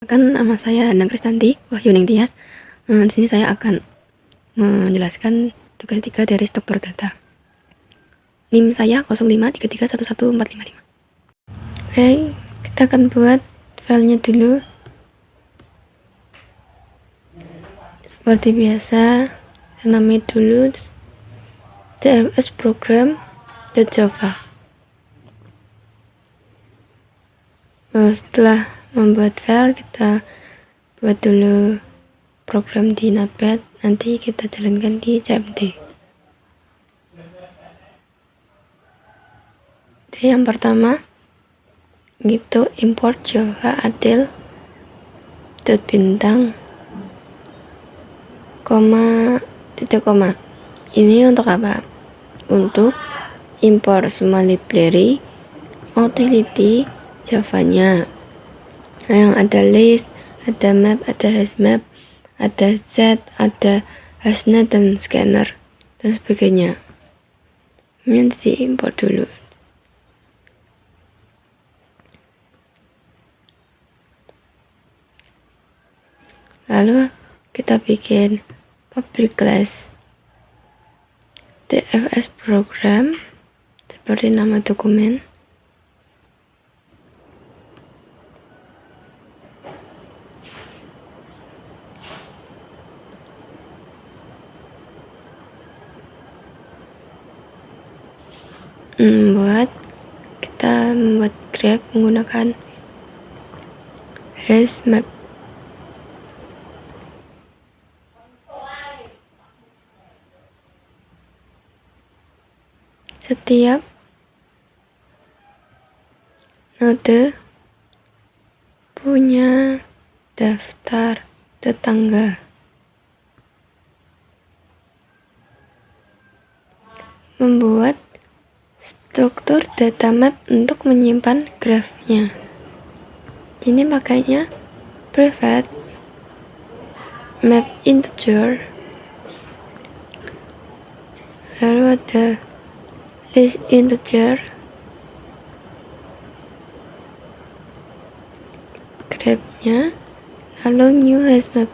Nama saya Endang Kristanti Wahyuning Tias. Di sini saya akan menjelaskan tugas 3 dari struktur data. NIM saya 0533111455. Oke, kita akan buat filenya dulu. Seperti biasa, namanya dulu DFS program.java. Setelah membuat file, kita buat dulu program di Notepad, nanti kita jalankan di CMD. Jadi yang pertama itu import java adel bintang titik koma. Ini untuk apa? Untuk import semua library utility Java-nya. Yang ada list, ada map, ada hashmap, ada set, ada hashnet dan scanner dan sebagainya. Ini diimport dulu. Lalu kita bikin public class DFS program seperti nama dokumen. Kita membuat graph menggunakan hashmap. Setiap node punya daftar tetangga. Membuat struktur data map untuk menyimpan grafnya. Ini makanya private map integer. Lalu ada list integer, grafnya, lalu new hashmap.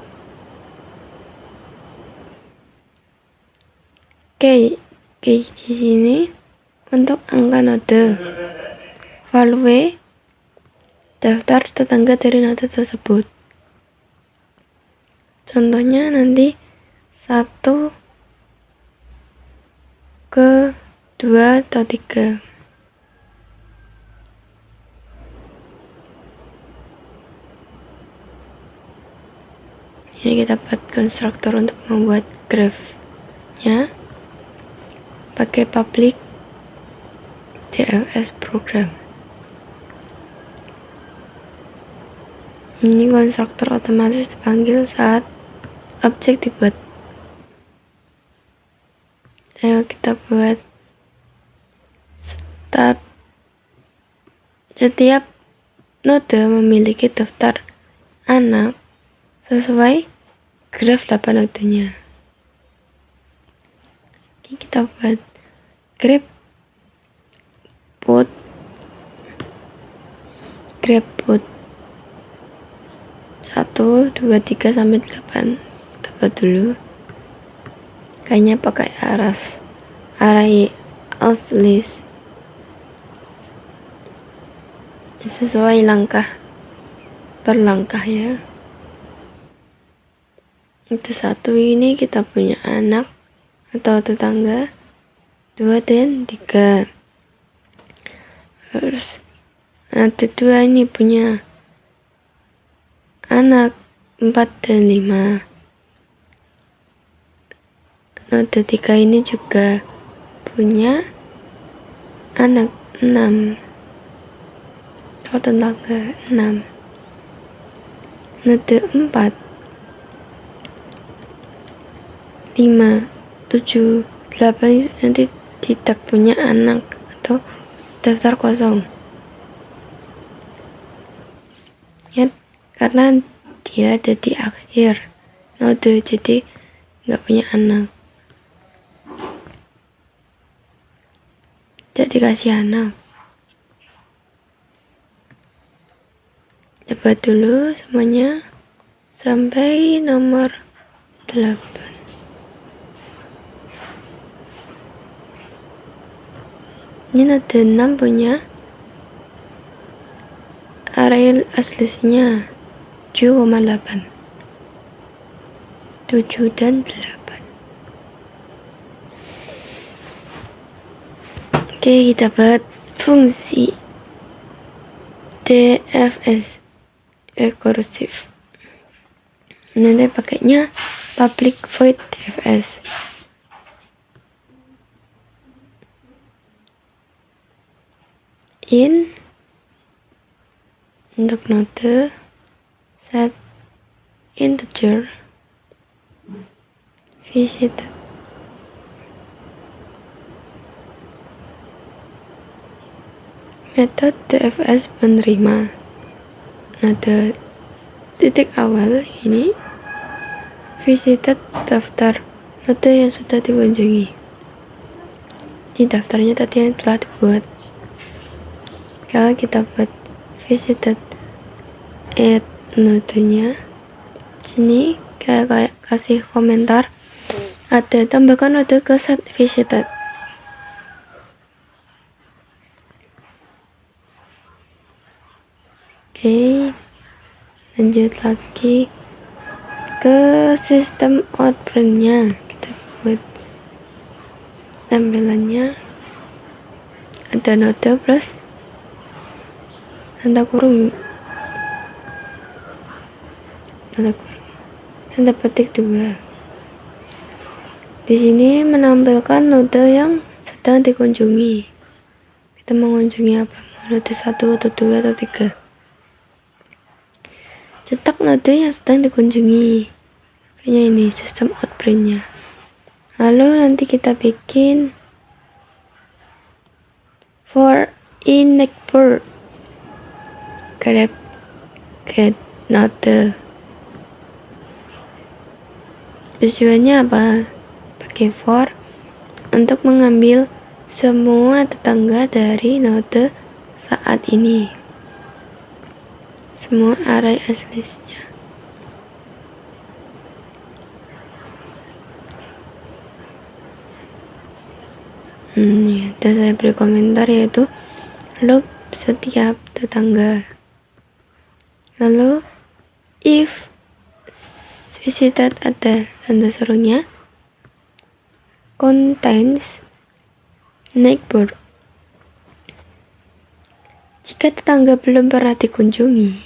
Oke, di sini untuk angka node, value daftar tetangga dari node tersebut. Contohnya nanti 1 ke 2 atau 3. Ini kita buat konstruktor untuk membuat grafnya pakai public DFS program. Ini konstruktor otomatis dipanggil saat objek dibuat. Ayo kita buat setiap node memiliki daftar anak sesuai graf 8 nodenya. Ini kita buat grab put 1, 2, 3 sampai 8. Kita buat dulu. Kayaknya pakai array else list. Sesuai langkah per langkah ya. Itu 1 ini kita punya anak atau tetangga 2 dan 3. Terus node 2 ini punya anak 4 dan 5. Node 3 ini juga punya anak 6 atau tetangga 6. Node 4, 5, 7, 8 nanti tidak punya anak atau daftar kosong ya, karena dia ada di akhir node, jadi nggak punya anak, tidak dikasih anak. Dapat dulu semuanya sampai nomor 8. Ini node 6 punya array aslinya 7,8, 7 dan 8. Oke, kita dapat fungsi DFS rekursif. Nanti pakainya public void DFS. In untuk node set integer visited. Metode DFS menerima node titik awal ini visited daftar node yang sudah dikunjungi. Ini daftarnya tadi yang telah dibuat. Kalau kita buat visited add nodenya, sini kayak kasih komentar ada tambahkan node ke set visited. Oke, lanjut lagi ke sistem outprint-nya. Kita buat tampilannya ada node plus tanda kurung tanda petik 2. Di sini menampilkan node yang sedang dikunjungi. Kita mengunjungi apa? Node 1 atau 2 atau 3. Cetak node yang sedang dikunjungi. Kayaknya ini sistem outprint-nya. Lalu nanti kita bikin for in neighbor grab get node. Tujuannya apa? Pakai for untuk mengambil semua tetangga dari node saat ini, semua array aslinya. Ada saya beri komentar yaitu loop setiap tetangga. Lalu if visited ada tanda serunya contains neighbor. Jika tetangga belum pernah dikunjungi,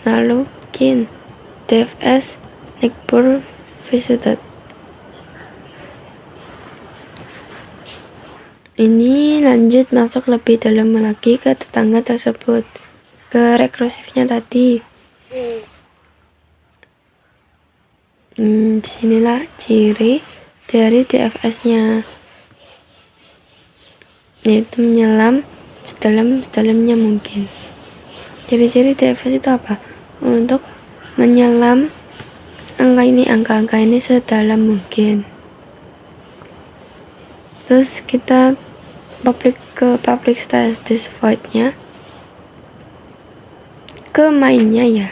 lalu bikin DFS neighbor visited. Ini lanjut masuk lebih dalam lagi ke tetangga tersebut, ke rekursifnya tadi. Disinilah ciri dari DFS-nya, yaitu menyelam sedalam-dalamnya mungkin. Ciri-ciri DFS itu apa? Untuk menyelam angka ini sedalam mungkin. Terus kita public status void-nya ke main-nya ya.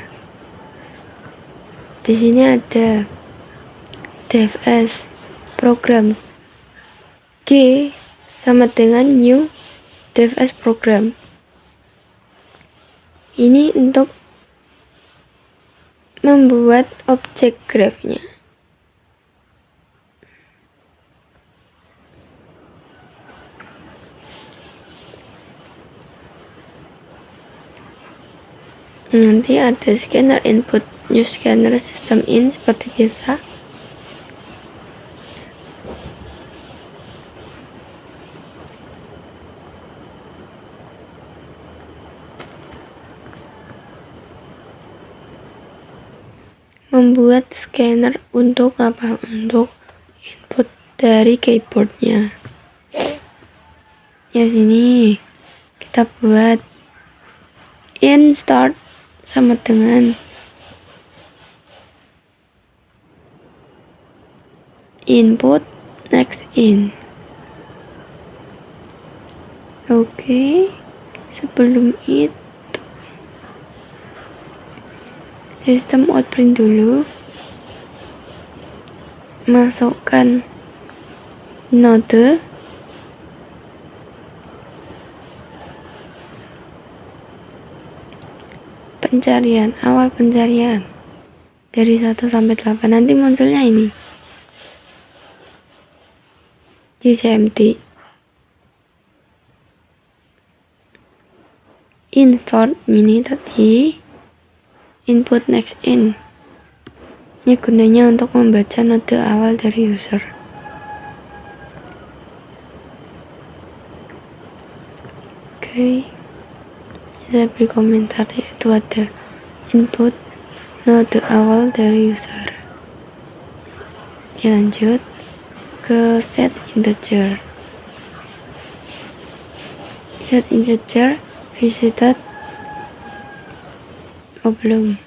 Di sini ada DFS program G sama dengan new DFS program. Ini untuk membuat objek graph-nya. Nanti ada scanner input, new scanner system in seperti biasa. Membuat scanner untuk apa? Untuk input dari keyboardnya. Ya sini kita buat in start sama dengan input next in. Oke, sebelum itu sistem out print dulu, masukkan node pencarian, awal pencarian dari 1 sampai 8. Nanti munculnya ini di CMT. Insert ini tadi input next in. Ini gunanya untuk membaca node awal dari user. Oke. Saya beri komentar, yaitu ada input node awal dari user. Lanjut ke set integer. Set integer visited. Belum.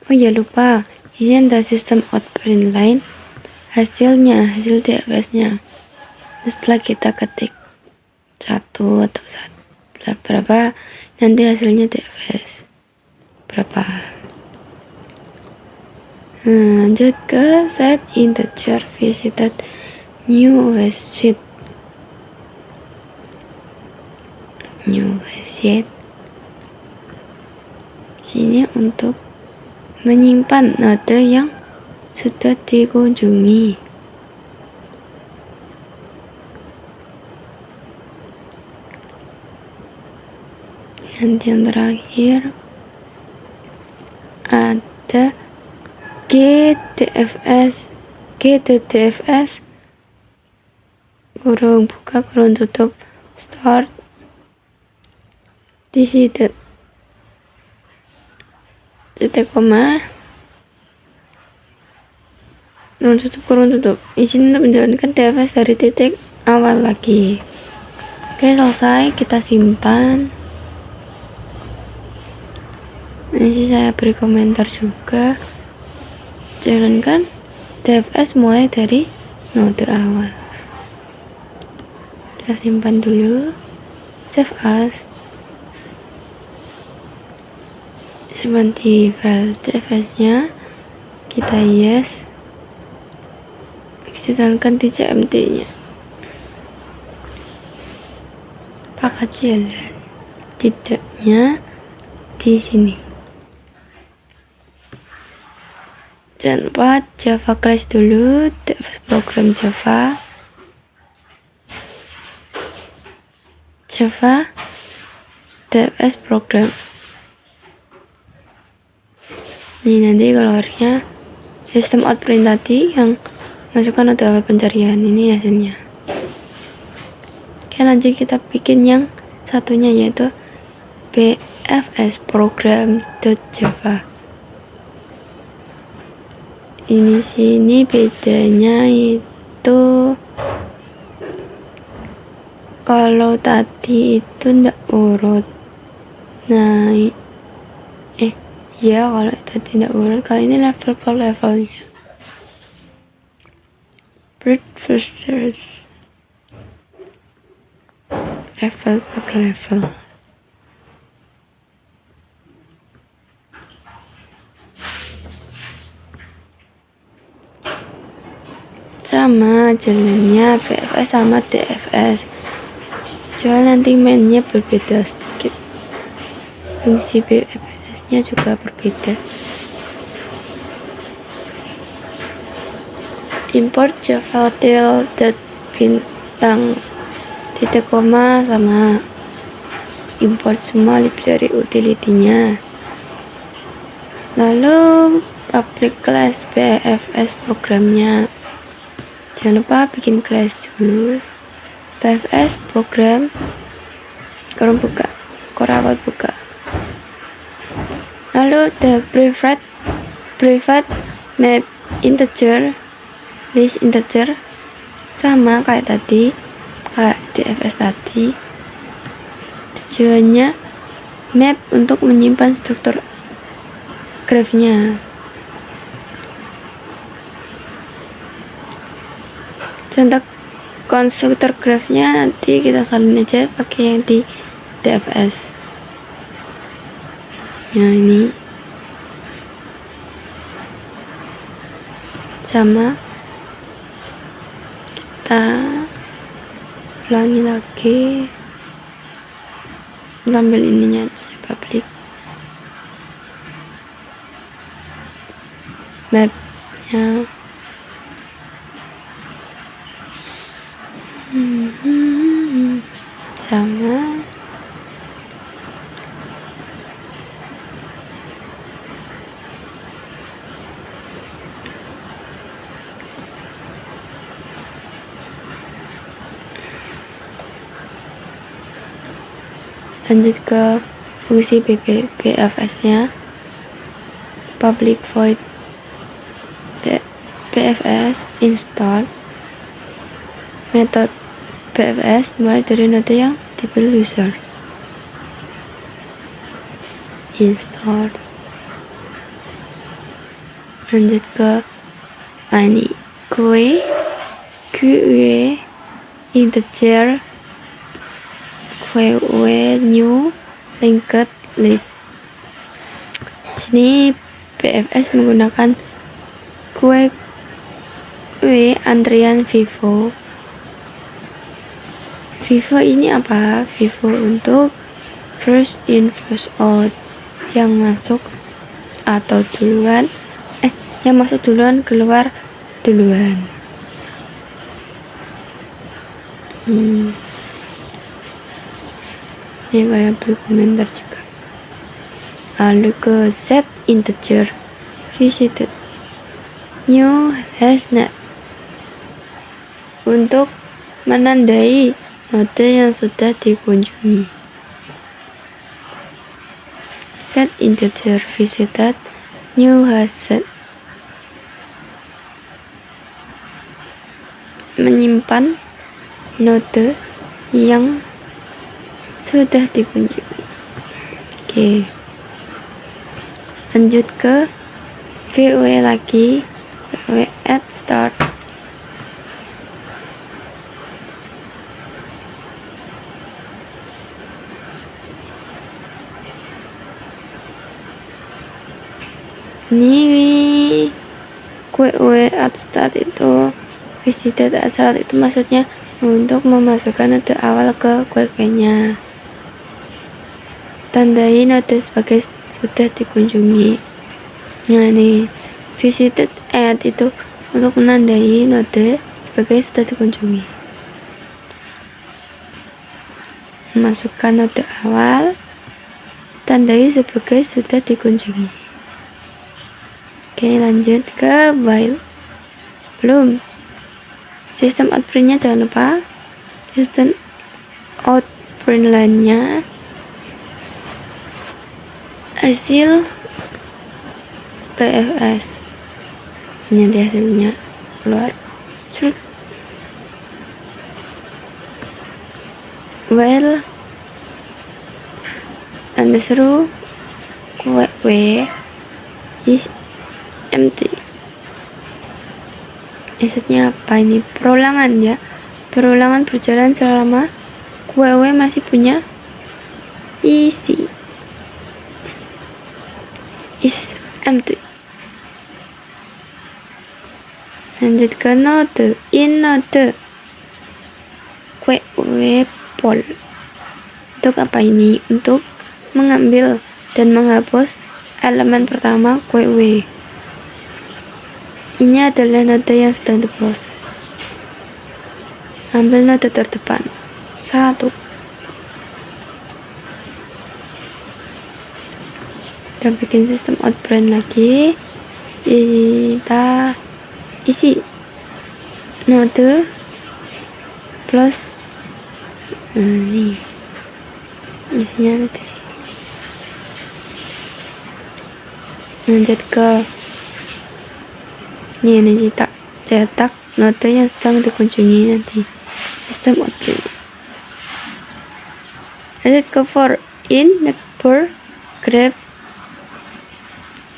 Oh ya, lupa, ini ada sistem out print line, hasil DFS nya. Setelah kita ketik 1 atau 1 berapa, nanti hasilnya DFS berapa. Lanjut ke set integer visited new OS sheet. Sini untuk menyimpan node yang sudah dikunjungi. Nanti yang terakhir ada GDFS kurung buka kurung tutup start decided titik koma kurung tutup. Izin untuk menjalankan DFS dari titik awal lagi. Oke, selesai, kita simpan. Nanti saya beri komentar juga. Jalankan DFS mulai dari node awal. Kita simpan dulu. Save as. Simpan di file DFS nya. Kita yes. Jalankan di CMT nya. Apakah jalan? Tidaknya di sini. Jangan lupa Java class dulu, DFS program Java DFS program. Ini nanti keluarnya sistem out print tadi yang masukkan node awal pencarian, ini hasilnya. Oke, lanjut kita bikin yang satunya, yaitu BFS program.java. Ini sini bedanya itu kalau tadi itu ndak urut. Nah, ya kalau tadi ndak urut, kali ini level per levelnya. Bird versus level per level. Sama jalannya BFS sama DFS, cuma nanti mainnya berbeda sedikit, fungsi BFS nya juga berbeda. Import Java hotel bintang titik koma sama import semua library utility-nya. Lalu public class BFS programnya. Jangan lupa bikin class dulu. BFS program kurung buka, korawat buka. Lalu the private map integer list integer sama kayak tadi, kayak DFS tadi. tujuannya map untuk menyimpan struktur grafnya. Contoh konstruktor grafnya nanti kita salin aja pakai yang di DFS. Nah, ini sama, kita ulangi lagi, ambil ininya aja, public mapnya. Sama, lanjut ke fungsi BFS nya, public void BFS install. Metode BFS mulai dari node yang tipe user, install. Lanjut ke ini QE integer QE new linked list. Sini BFS menggunakan QE antrian Vivo. Vivo ini apa? Vivo untuk first in first out, yang masuk atau duluan, yang masuk duluan keluar duluan. Ini kayak blue komentar juga. Lalu ke set integer visited new has not, untuk menandai node yang sudah dikunjungi. Set integer visited new has set, menyimpan node yang sudah dikunjungi. Oke, lanjut ke QE lagi, QE at start. Ini QE at start itu visited at start itu maksudnya untuk memasukkan node awal ke QE-nya. Tandai node sebagai sudah dikunjungi. Nah, ini visited at itu untuk menandai node sebagai sudah dikunjungi. Masukkan node awal, tandai sebagai sudah dikunjungi. Oke, lanjut ke while. Belum. Sistem out print-nya jangan lupa. Sistem out print line-nya hasil BFS. Nanti hasilnya keluar. While Anda seru QE is empty. Maksudnya apa ini? Perulangan ya. Perulangan berjalan selama QE masih punya isi. Is empty. Lanjut ke node. In node QE poll. Untuk apa ini? Untuk mengambil dan menghapus elemen pertama QE. Ini adalah node yang sedang diproses. Ambil node terdepan 1. Kita bikin sistem out print lagi. Kita isi node plus ini isinya nanti sini. Lanjut ke ini cetak node yang sedang dikunjungi nanti. Sistem out print. Lanjut ke for. In neighbor grab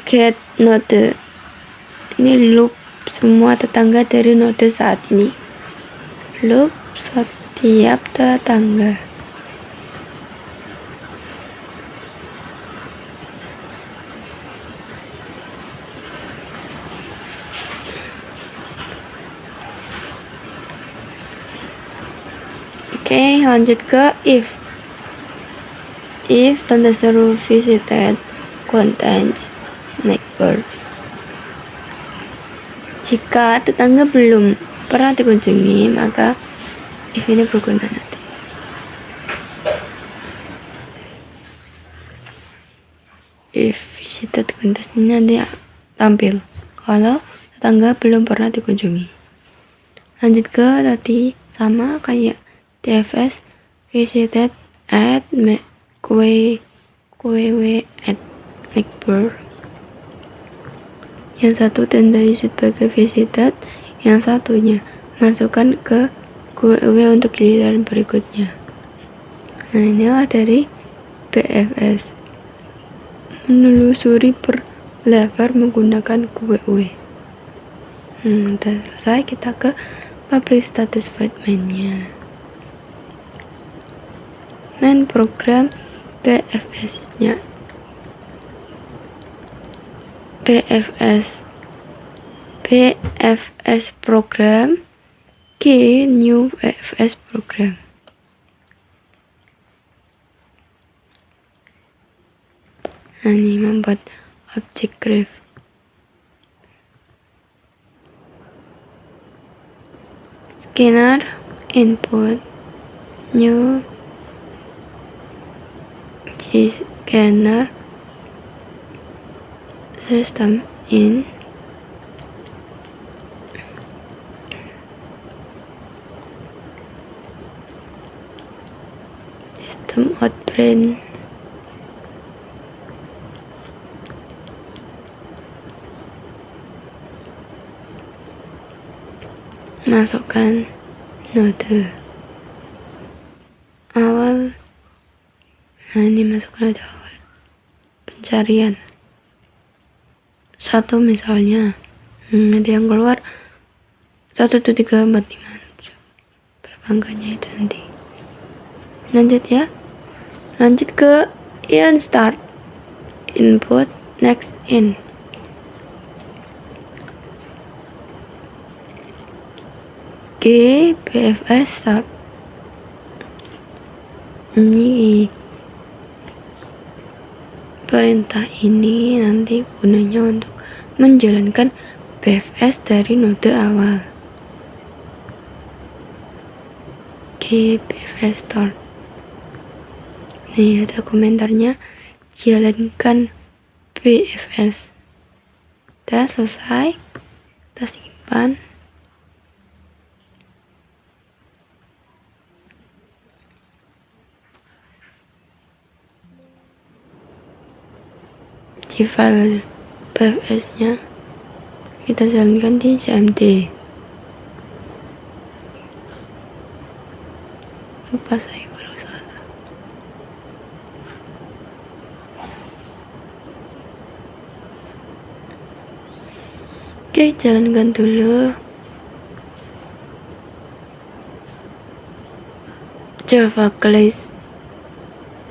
get node. Ini loop semua tetangga dari node saat ini. Loop setiap tetangga. Oke, lanjut ke if. If tanda seru visited contains neighbor. Jika tetangga belum pernah dikunjungi, maka if ini berguna nanti. If visited contains ini nanti tampil kalau tetangga belum pernah dikunjungi. Lanjut ke tadi sama kayak TFS visited at QW at neighbor. Yang satu tandai sebagai visited, yang satunya masukkan ke QW untuk giliran berikutnya. Nah, inilah dari BFS. Menelusuri per level menggunakan QW. Selesai, kita ke public status void main-nya. Main program BFS-nya. BFS program K new BFS program. Nah, ini membuat object graph. Scanner input new scanner system in system out print masukkan node awal. Nah, ini masukkan node awal pencarian satu misalnya. Nanti yang keluar 1, 2, 3, 4, 5, 7. Berapa angkanya itu nanti. Lanjut ya. Lanjut ke in start input next in. BFS start. Ini perintah ini nanti gunanya untuk menjalankan BFS dari node awal. BFS start. Nih ada komentarnya, jalankan BFS. Udah selesai, kita simpan. Di file BFS nya kita jalankan di CMD. Lupa saya kalau salah. Oke, jalankan dulu. Java class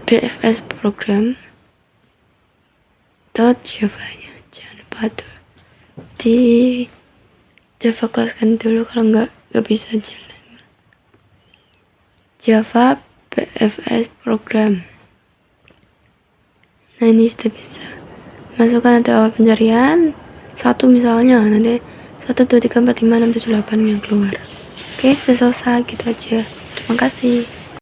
BFS program Java-nya jangan lupa tuh di Java kelaskan dulu, kalau nggak bisa jalan. Java BFS program. Nah, ini sudah bisa. Masukkan ada awal pencarian 1 misalnya, nanti 1, 2, 3, 4, 5, 6, 7, 8 yang keluar. Oke, sudah selesai, gitu aja. Terima kasih.